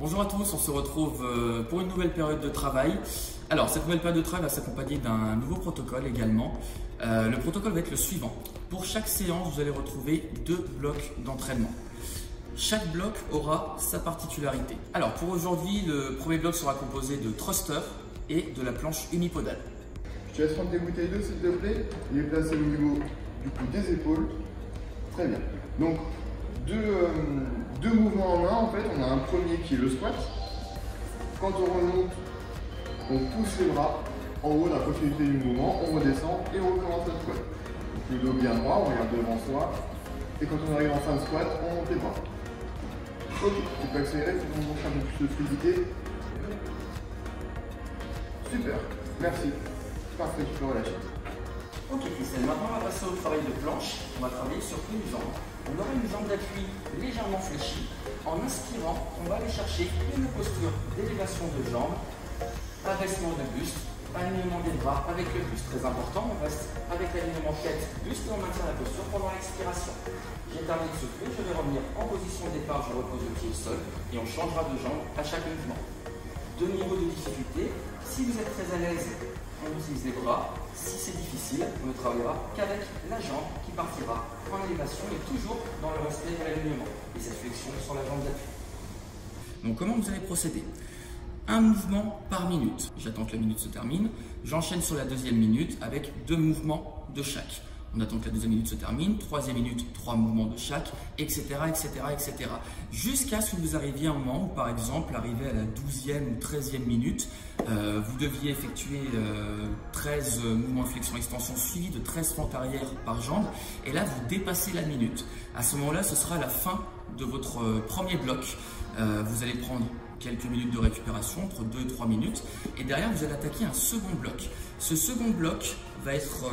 Bonjour à tous, on se retrouve pour une nouvelle période de travail. Alors, cette nouvelle période de travail va s'accompagner d'un nouveau protocole également. Le protocole va être le suivant. Pour chaque séance, vous allez retrouver 2 blocs d'entraînement. Chaque bloc aura sa particularité. Alors, pour aujourd'hui, le premier bloc sera composé de thruster et de la planche unipodale. Je te laisse prendre tes bouteilles d'eau s'il te plaît. Il est placé au niveau du coup des épaules. Très bien. Donc, deux mouvements en un en fait. On a un premier qui est le squat. Quand on remonte, on pousse les bras en haut dans la continuité du mouvement, on redescend et on recommence à squat. Donc le dos bien droit, on regarde devant soi. Et quand on arrive en fin de squat, on monte les bras. Ok, tu peux accélérer, tu peux montrer un peu plus de fluidité. Super, merci. Parfait, tu peux relâcher. Ok Christelle, maintenant on va passer au travail de planche. On va travailler sur une jambe. On aura une jambe d'appui légèrement fléchie. En inspirant, on va aller chercher une posture d'élévation de jambe, abaissement de buste, alignement des bras avec le buste. Très important, on reste avec l'alignement tête-buste et on maintient la posture pendant l'expiration. J'ai terminé ce flux, je vais revenir en position de départ, je repose le pied au sol et on changera de jambe à chaque mouvement. 2 niveaux de difficulté. Si vous êtes très à l'aise, on utilise les bras. Si c'est difficile, on ne travaillera qu'avec la jambe qui partira en élévation et toujours dans le respect de l'alignement et cette flexion sur la jambe d'appui. Donc comment vous allez procéder? Un mouvement par minute. J'attends que la minute se termine. J'enchaîne sur la deuxième minute avec 2 mouvements de chaque. On attend que la deuxième minute se termine, troisième minute, 3 mouvements de chaque, etc., etc., etc. Jusqu'à ce que vous arriviez à un moment où, par exemple, arrivé à la 12e ou 13e minute, vous deviez effectuer 13 mouvements de flexion-extension suivis de 13 fentes arrière par jambe. Et là, vous dépassez la minute. À ce moment-là, ce sera la fin de votre premier bloc. Vous allez prendre quelques minutes de récupération, entre 2 et 3 minutes, et derrière vous allez attaquer un second bloc. Ce second bloc va être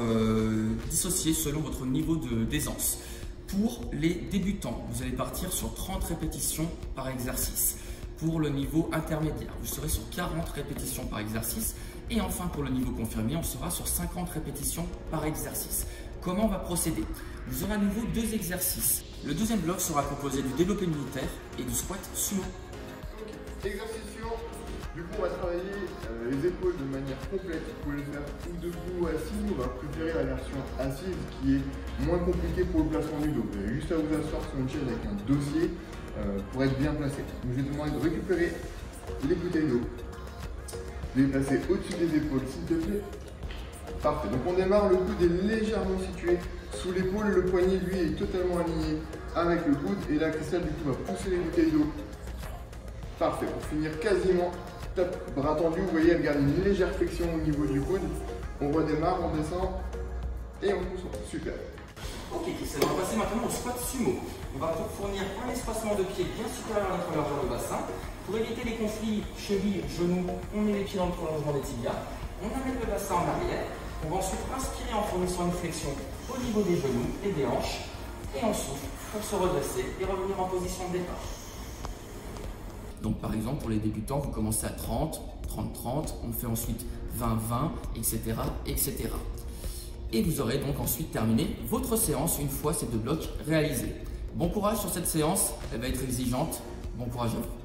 dissocié selon votre niveau d'aisance. Pour les débutants, vous allez partir sur 30 répétitions par exercice. Pour le niveau intermédiaire, vous serez sur 40 répétitions par exercice. Et enfin, pour le niveau confirmé, on sera sur 50 répétitions par exercice. Comment on va procéder? Vous aurez à nouveau 2 exercices. Le deuxième bloc sera composé du développé militaire et du squat sumo. Exercice suivant. Du coup, on va travailler les épaules de manière complète. Vous pouvez le faire ou debout ou assis. On va préférer la version assise qui est moins compliquée pour le placement du dos. Vous avez juste à vous asseoir sur une chaise avec un dossier pour être bien placé. Donc, je vais te demander de récupérer les bouteilles d'eau. De les placer au-dessus des épaules, s'il te plaît. Parfait. Donc, on démarre. Le coude est légèrement situé sous l'épaule. Le poignet, lui, est totalement aligné avec le coude. Et là, Christelle, du coup, va pousser les bouteilles d'eau. Parfait, pour finir quasiment top, bras tendu, vous voyez, elle garde une légère flexion au niveau du coude. On redémarre, on descend et on pousse, super. Ok, on va passer maintenant au squat sumo. On va fournir un espacement de pied bien supérieur à notre largeur de bassin. Pour éviter les conflits cheville, genou, on met les pieds dans le prolongement des tibias. On amène le bassin en arrière. On va ensuite inspirer en fournissant une flexion au niveau des genoux et des hanches. Et on souffle pour se redresser et revenir en position de départ. Donc par exemple, pour les débutants, vous commencez à 30, 30-30, on fait ensuite 20-20, etc., etc. Et vous aurez donc ensuite terminé votre séance une fois ces 2 blocs réalisés. Bon courage sur cette séance, elle va être exigeante. Bon courage à vous.